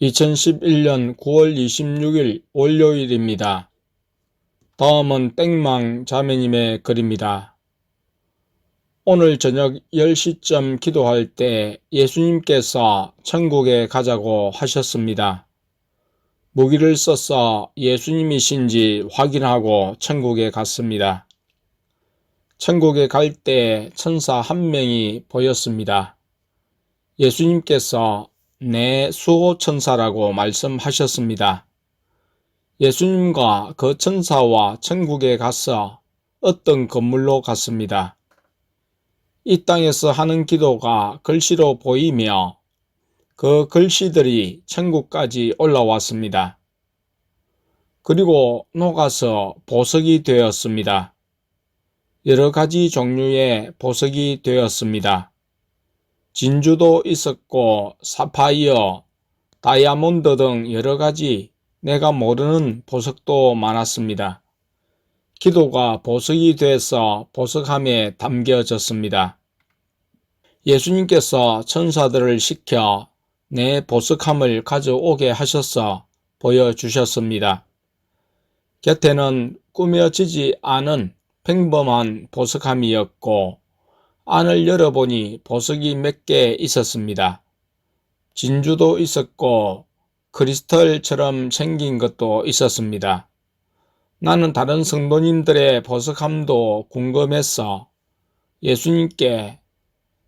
2011년 9월 26일 월요일입니다. 다음은 땡망 자매님의 글입니다. 오늘 저녁 10시쯤 기도할 때 예수님께서 천국에 가자고 하셨습니다. 무기를 써서 예수님이신지 확인하고 천국에 갔습니다. 천국에 갈 때 천사 한 명이 보였습니다. 예수님께서 내 수호천사라고 말씀하셨습니다. 예수님과 그 천사와 천국에 가서 어떤 건물로 갔습니다. 이 땅에서 하는 기도가 글씨로 보이며 그 글씨들이 천국까지 올라왔습니다. 그리고 녹아서 보석이 되었습니다. 여러 가지 종류의 보석이 되었습니다. 진주도 있었고 사파이어, 다이아몬드 등 여러 가지 내가 모르는 보석도 많았습니다. 기도가 보석이 돼서 보석함에 담겨졌습니다. 예수님께서 천사들을 시켜 내 보석함을 가져오게 하셔서 보여주셨습니다. 곁에는 꾸며지지 않은 평범한 보석함이었고 안을 열어보니 보석이 몇 개 있었습니다. 진주도 있었고 크리스털처럼 생긴 것도 있었습니다. 나는 다른 성도님들의 보석함도 궁금해서 예수님께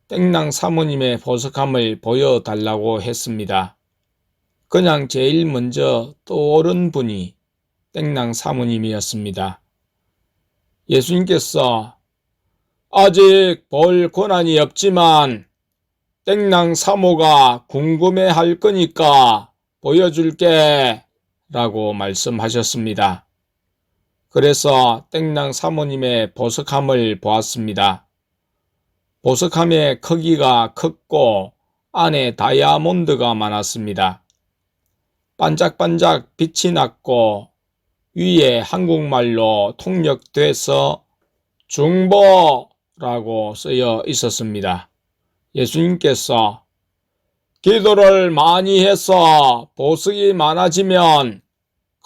땡랑 사모님의 보석함을 보여달라고 했습니다. 그냥 제일 먼저 떠오른 분이 땡랑 사모님이었습니다. 예수님께서 아직 볼 권한이 없지만 땡랑 사모가 궁금해할 거니까 보여줄게 라고 말씀하셨습니다. 그래서 땡랑 사모님의 보석함을 보았습니다. 보석함의 크기가 컸고 안에 다이아몬드가 많았습니다. 반짝반짝 빛이 났고 위에 한국말로 통역돼서 중보라고 쓰여 있었습니다. 예수님께서 기도를 많이 해서 보석이 많아지면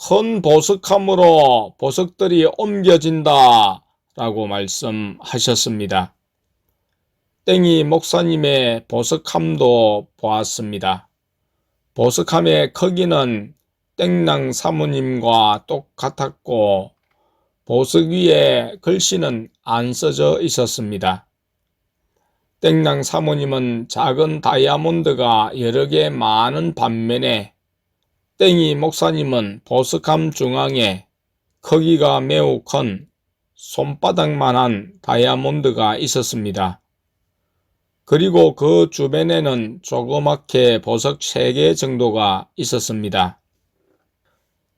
큰 보석함으로 보석들이 옮겨진다 라고 말씀하셨습니다. 땡이 목사님의 보석함도 보았습니다. 보석함의 크기는 땡랑 사모님과 똑같았고 보석 위에 글씨는 안 써져 있었습니다. 땡랑 사모님은 작은 다이아몬드가 여러 개 많은 반면에 땡이 목사님은 보석함 중앙에 크기가 매우 큰 손바닥만한 다이아몬드가 있었습니다. 그리고 그 주변에는 조그맣게 보석 3개 정도가 있었습니다.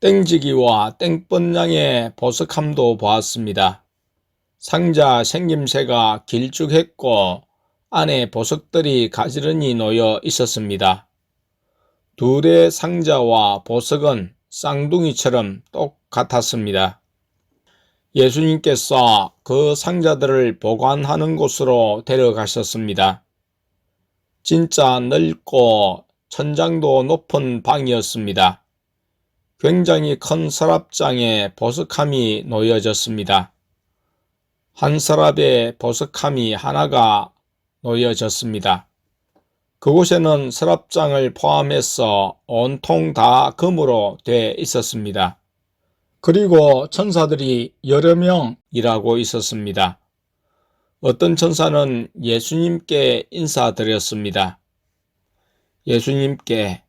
땡지기와 땡번양의 보석함도 보았습니다. 상자 생김새가 길쭉했고 안에 보석들이 가지런히 놓여 있었습니다. 둘의 상자와 보석은 쌍둥이처럼 똑같았습니다. 예수님께서 그 상자들을 보관하는 곳으로 데려가셨습니다. 진짜 넓고 천장도 높은 방이었습니다. 굉장히 큰 서랍장에 보석함이 놓여졌습니다. 한 서랍에 보석함이 하나가 놓여졌습니다. 그곳에는 서랍장을 포함해서 온통 다 금으로 돼 있었습니다. 그리고 천사들이 여러 명 일하고 있었습니다. 어떤 천사는 예수님께 인사드렸습니다. 예수님께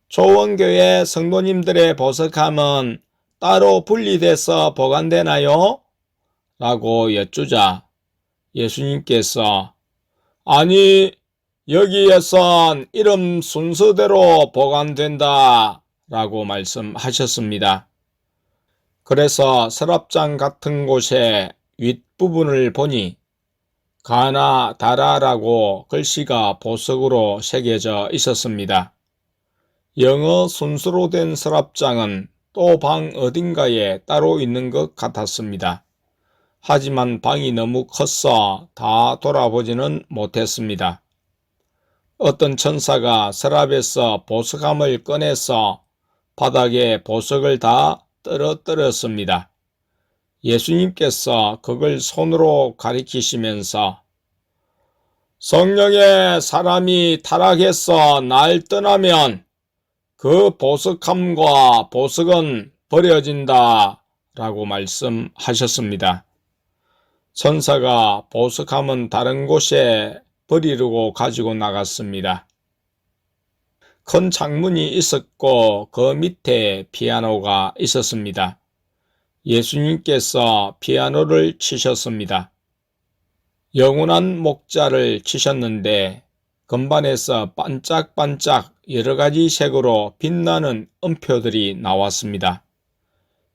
조원교회 성도님들의 보석함은 따로 분리돼서 보관되나요? 라고 여쭈자 예수님께서 아니, 여기에선 이름 순서대로 보관된다 라고 말씀하셨습니다. 그래서 서랍장 같은 곳의 윗부분을 보니 가나 다라라고 글씨가 보석으로 새겨져 있었습니다. 영어 순서로 된 서랍장은 또 방 어딘가에 따로 있는 것 같았습니다. 하지만 방이 너무 커서 다 돌아보지는 못했습니다. 어떤 천사가 서랍에서 보석함을 꺼내서 바닥에 보석을 다 떨어뜨렸습니다. 예수님께서 그걸 손으로 가리키시면서 성령의 사람이 타락해서 날 떠나면 그 보석함과 보석은 버려진다 라고 말씀하셨습니다. 천사가 보석함은 다른 곳에 버리려고 가지고 나갔습니다. 큰 창문이 있었고 그 밑에 피아노가 있었습니다. 예수님께서 피아노를 치셨습니다. 영원한 목자를 치셨는데 건반에서 반짝반짝 여러 가지 색으로 빛나는 음표들이 나왔습니다.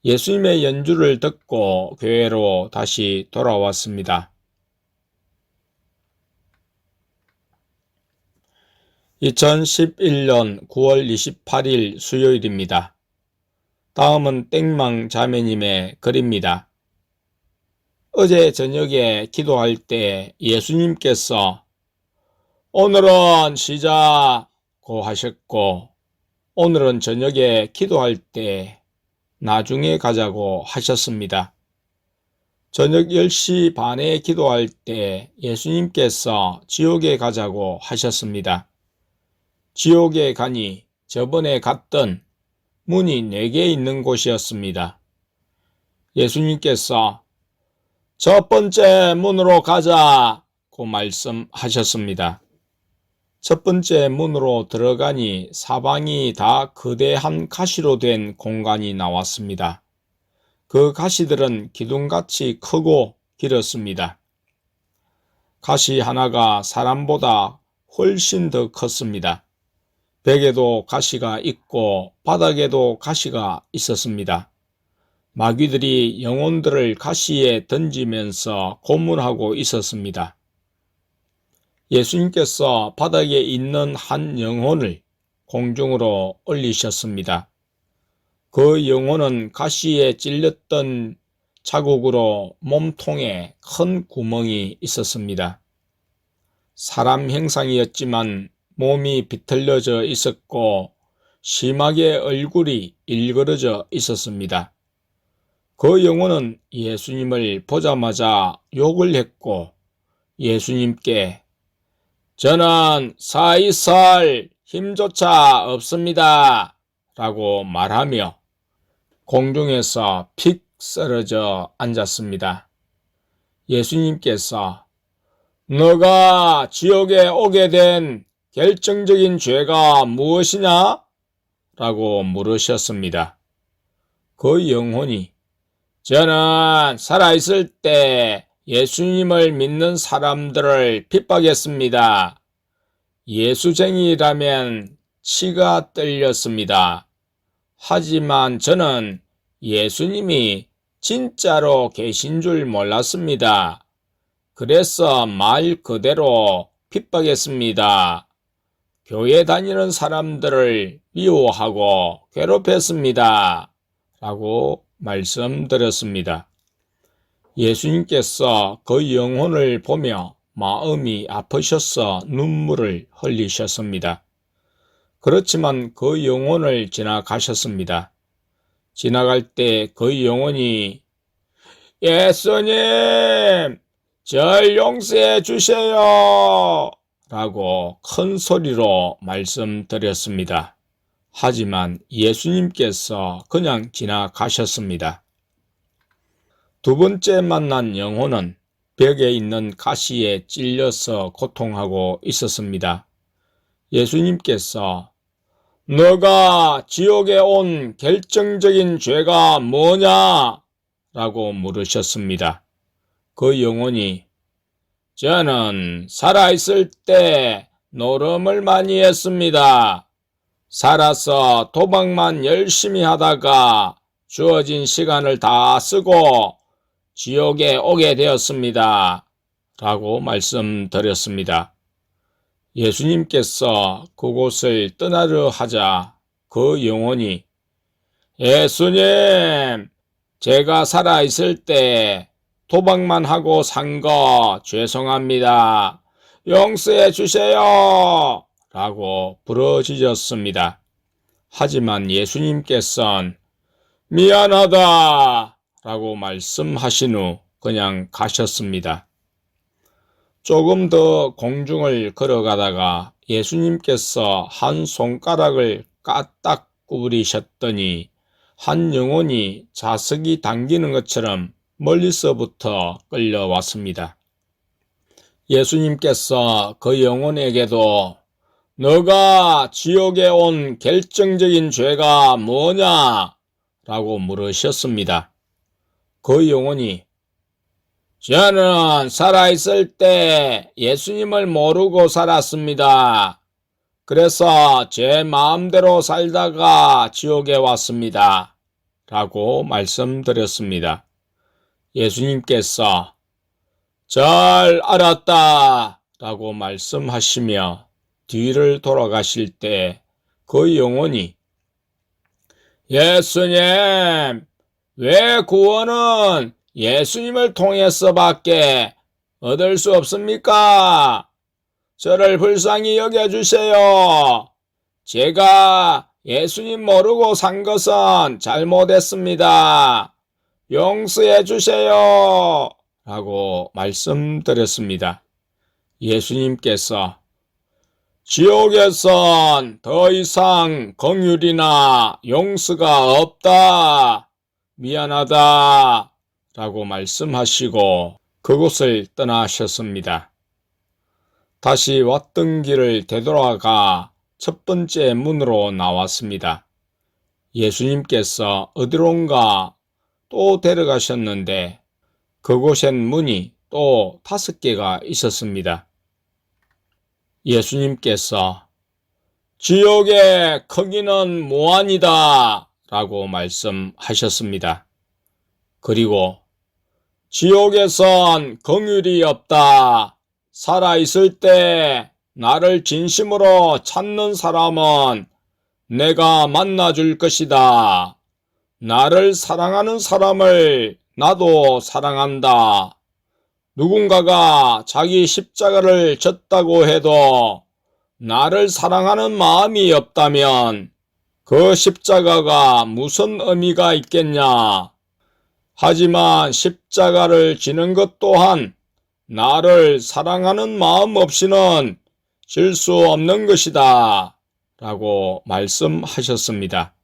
예수님의 연주를 듣고 교회로 다시 돌아왔습니다. 2011년 9월 28일 수요일입니다. 다음은 땡망 자매님의 글입니다. 어제 저녁에 기도할 때 예수님께서 오늘은 쉬자고 하셨고 오늘은 저녁에 기도할 때 나중에 가자고 하셨습니다. 저녁 10시 반에 기도할 때 예수님께서 지옥에 가자고 하셨습니다. 지옥에 가니 저번에 갔던 문이 4개 있는 곳이었습니다. 예수님께서 첫 번째 문으로 가자고 말씀하셨습니다. 첫 번째 문으로 들어가니 사방이 다 거대한 가시로 된 공간이 나왔습니다. 그 가시들은 기둥같이 크고 길었습니다. 가시 하나가 사람보다 훨씬 더 컸습니다. 벽에도 가시가 있고 바닥에도 가시가 있었습니다. 마귀들이 영혼들을 가시에 던지면서 고문하고 있었습니다. 예수님께서 바닥에 있는 한 영혼을 공중으로 올리셨습니다. 그 영혼은 가시에 찔렸던 자국으로 몸통에 큰 구멍이 있었습니다. 사람 형상이었지만 몸이 비틀려져 있었고 심하게 얼굴이 일그러져 있었습니다. 그 영혼은 예수님을 보자마자 욕을 했고 예수님께 저는 살아있을 힘조차 없습니다 라고 말하며 공중에서 픽 쓰러져 앉았습니다. 예수님께서 너가 지옥에 오게 된 결정적인 죄가 무엇이냐? 라고 물으셨습니다. 그 영혼이 저는 살아있을 때 예수님을 믿는 사람들을 핍박했습니다. 예수쟁이라면 치가 떨렸습니다. 하지만 저는 예수님이 진짜로 계신 줄 몰랐습니다. 그래서 말 그대로 핍박했습니다. 교회 다니는 사람들을 미워하고 괴롭혔습니다. 라고 말씀드렸습니다. 예수님께서 그 영혼을 보며 마음이 아프셔서 눈물을 흘리셨습니다. 그렇지만 그 영혼을 지나가셨습니다. 지나갈 때 그 영혼이 예수님, 절 용서해 주세요 라고 큰 소리로 말씀드렸습니다. 하지만 예수님께서 그냥 지나가셨습니다. 두 번째 만난 영혼은 벽에 있는 가시에 찔려서 고통하고 있었습니다. 예수님께서 너가 지옥에 온 결정적인 죄가 뭐냐? 라고 물으셨습니다. 그 영혼이 저는 살아있을 때 노름을 많이 했습니다. 살아서 도박만 열심히 하다가 주어진 시간을 다 쓰고 지옥에 오게 되었습니다. 라고 말씀드렸습니다. 예수님께서 그곳을 떠나려 하자 그 영혼이 예수님, 제가 살아있을 때 도박만 하고 산 거 죄송합니다. 용서해 주세요. 라고 부르짖었습니다. 하지만 예수님께서는 미안하다 라고 말씀하신 후 그냥 가셨습니다. 조금 더 공중을 걸어가다가 예수님께서 한 손가락을 까딱 구부리셨더니 한 영혼이 자석이 당기는 것처럼 멀리서부터 끌려왔습니다. 예수님께서 그 영혼에게도 너가 지옥에 온 결정적인 죄가 뭐냐? 라고 물으셨습니다. 그 영혼이 저는 살아있을 때 예수님을 모르고 살았습니다. 그래서 제 마음대로 살다가 지옥에 왔습니다. 라고 말씀드렸습니다. 예수님께서 잘 알았다 라고 말씀하시며 뒤를 돌아가실 때 그 영혼이 예수님, 왜 구원은 예수님을 통해서밖에 얻을 수 없습니까? 저를 불쌍히 여겨주세요. 제가 예수님 모르고 산 것은 잘못했습니다. 용서해 주세요. 라고 말씀드렸습니다. 예수님께서 지옥에선 더 이상 긍휼이나 용서가 없다. 미안하다. 라고 말씀하시고 그곳을 떠나셨습니다. 다시 왔던 길을 되돌아가 첫 번째 문으로 나왔습니다. 예수님께서 어디론가 또 데려가셨는데 그곳엔 문이 또 5개가 있었습니다. 예수님께서 지옥의 크기는 무한이다 라고 말씀하셨습니다. 그리고 지옥에선 긍휼이 없다. 살아있을 때 나를 진심으로 찾는 사람은 내가 만나줄 것이다. 나를 사랑하는 사람을 나도 사랑한다. 누군가가 자기 십자가를 졌다고 해도 나를 사랑하는 마음이 없다면 그 십자가가 무슨 의미가 있겠냐. 하지만 십자가를 지는 것 또한 나를 사랑하는 마음 없이는 질 수 없는 것이다. 라고 말씀하셨습니다.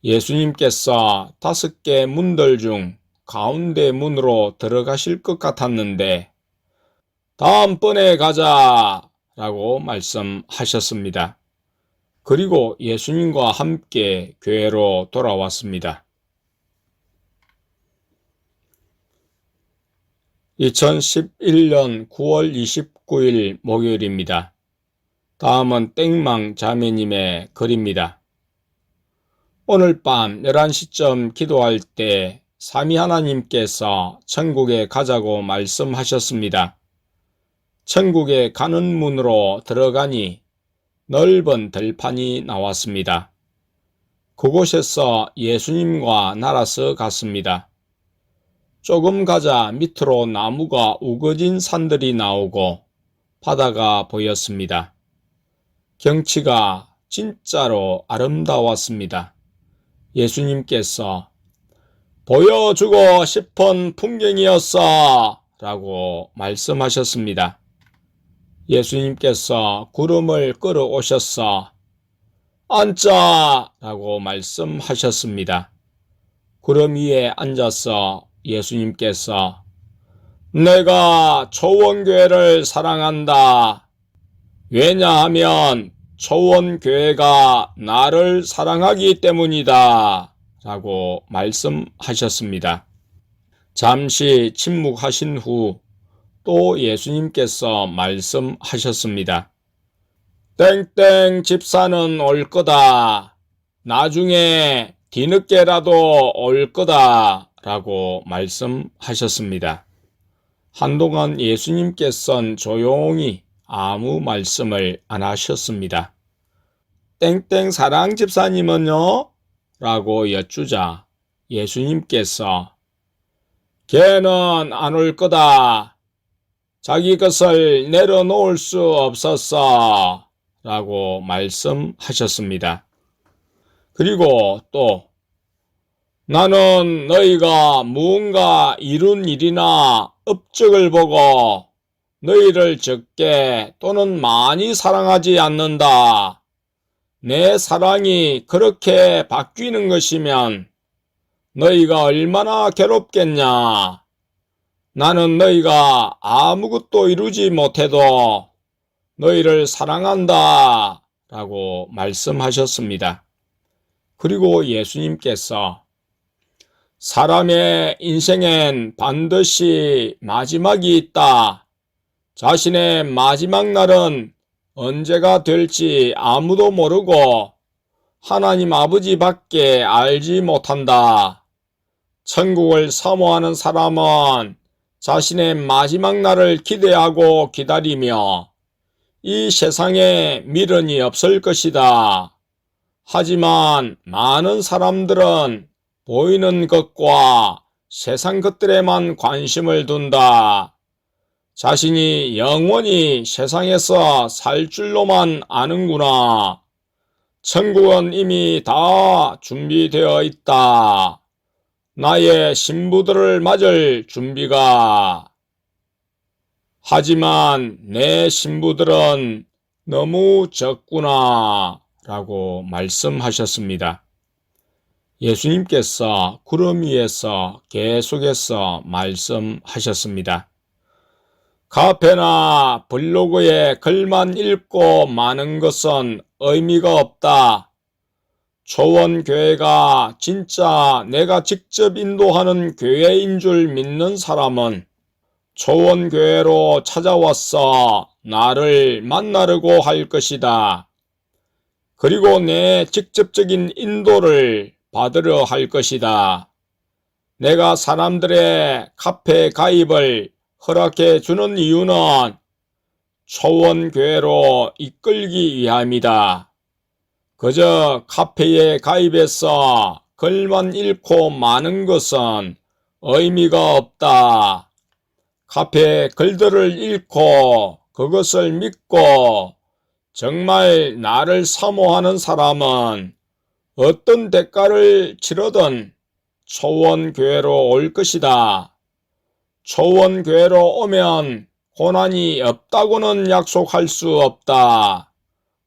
예수님께서 5개 문들 중 가운데 문으로 들어가실 것 같았는데 다음번에 가자 라고 말씀하셨습니다. 그리고 예수님과 함께 교회로 돌아왔습니다. 2011년 9월 29일 목요일입니다. 다음은 땡망 자매님의 글입니다. 오늘 밤 11시쯤 기도할 때 삼위 하나님께서 천국에 가자고 말씀하셨습니다. 천국에 가는 문으로 들어가니 넓은 들판이 나왔습니다. 그곳에서 예수님과 날아서 갔습니다. 조금 가자 밑으로 나무가 우거진 산들이 나오고 바다가 보였습니다. 경치가 진짜로 아름다웠습니다. 예수님께서 보여주고 싶은 풍경이었어 라고 말씀하셨습니다. 예수님께서 구름을 끌어오셔서 앉자 라고 말씀하셨습니다. 구름 위에 앉아서 예수님께서 내가 초원교회를 사랑한다. 왜냐하면 초원교회가 나를 사랑하기 때문이다. 라고 말씀하셨습니다. 잠시 침묵하신 후 또 예수님께서 말씀하셨습니다. 땡땡 집사는 올 거다. 나중에 뒤늦게라도 올 거다. 라고 말씀하셨습니다. 한동안 예수님께서는 조용히 아무 말씀을 안 하셨습니다. 땡땡 사랑 집사님은요? 라고 여쭈자 예수님께서 걔는 안 올 거다. 자기 것을 내려놓을 수 없었어. 라고 말씀하셨습니다. 그리고 또 나는 너희가 무언가 이룬 일이나 업적을 보고 너희를 적게 또는 많이 사랑하지 않는다. 내 사랑이 그렇게 바뀌는 것이면 너희가 얼마나 괴롭겠냐. 나는 너희가 아무것도 이루지 못해도 너희를 사랑한다. 라고 말씀하셨습니다. 그리고 예수님께서 사람의 인생엔 반드시 마지막이 있다. 자신의 마지막 날은 언제가 될지 아무도 모르고 하나님 아버지밖에 알지 못한다. 천국을 사모하는 사람은 자신의 마지막 날을 기대하고 기다리며 이 세상에 미련이 없을 것이다. 하지만 많은 사람들은 보이는 것과 세상 것들에만 관심을 둔다. 자신이 영원히 세상에서 살 줄로만 아는구나. 천국은 이미 다 준비되어 있다. 나의 신부들을 맞을 준비가. 하지만 내 신부들은 너무 적구나. 라고 말씀하셨습니다. 예수님께서 구름 위에서 계속해서 말씀하셨습니다. 카페나 블로그에 글만 읽고 마는 것은 의미가 없다. 초원교회가 진짜 내가 직접 인도하는 교회인 줄 믿는 사람은 초원교회로 찾아와서 나를 만나려고 할 것이다. 그리고 내 직접적인 인도를 받으려 할 것이다. 내가 사람들의 카페 가입을 허락해 주는 이유는 초원교회로 이끌기 위함이다. 그저 카페에 가입해서 글만 읽고 마는 것은 의미가 없다. 카페 글들을 읽고 그것을 믿고 정말 나를 사모하는 사람은 어떤 대가를 치르든 초원교회로 올 것이다. 초원교회로 오면 고난이 없다고는 약속할 수 없다.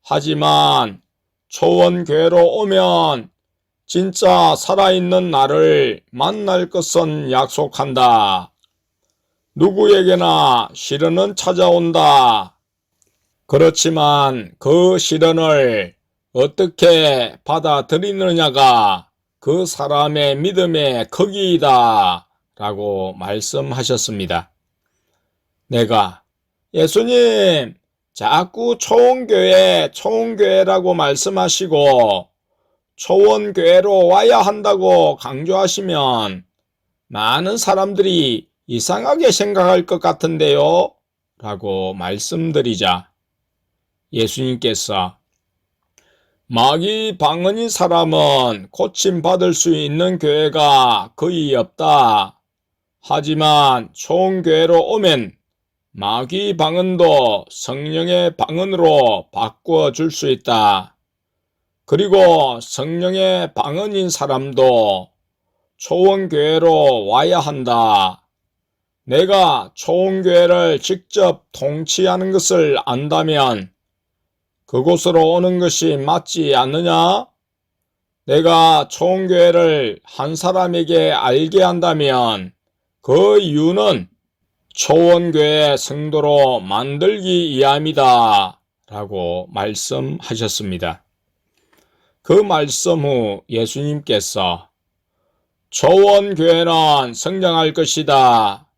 하지만 초원교회로 오면 진짜 살아있는 나를 만날 것은 약속한다. 누구에게나 시련은 찾아온다. 그렇지만 그 시련을 어떻게 받아들이느냐가 그 사람의 믿음의 크기이다. 라고 말씀하셨습니다. 내가 예수님 자꾸 초원교회라고 말씀하시고 초원교회로 와야 한다고 강조하시면 많은 사람들이 이상하게 생각할 것 같은데요? 라고 말씀드리자 예수님께서 마귀 방언인 사람은 고침받을 수 있는 교회가 거의 없다. 하지만 초원교회로 오면 마귀 방언도 성령의 방언으로 바꾸어 줄 수 있다. 그리고 성령의 방언인 사람도 초원교회로 와야 한다. 내가 초원교회를 직접 통치하는 것을 안다면 그곳으로 오는 것이 맞지 않느냐? 내가 초원교회를 한 사람에게 알게 한다면 그 이유는 초원교회 성도로 만들기 위함이다. 라고 말씀하셨습니다. 그 말씀 후 예수님께서 초원교회는 성장할 것이다.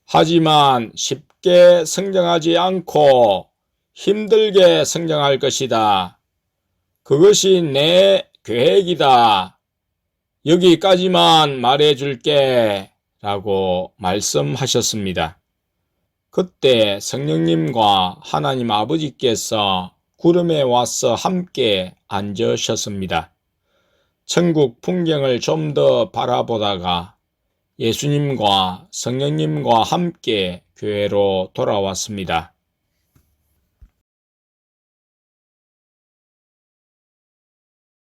하지만 쉽게 성장하지 않고 힘들게 성장할 것이다. 그것이 내 계획이다. 여기까지만 말해줄게. 라고 말씀하셨습니다. 그때 성령님과 하나님 아버지께서 구름에 와서 함께 앉으셨습니다. 천국 풍경을 좀 더 바라보다가 예수님과 성령님과 함께 교회로 돌아왔습니다.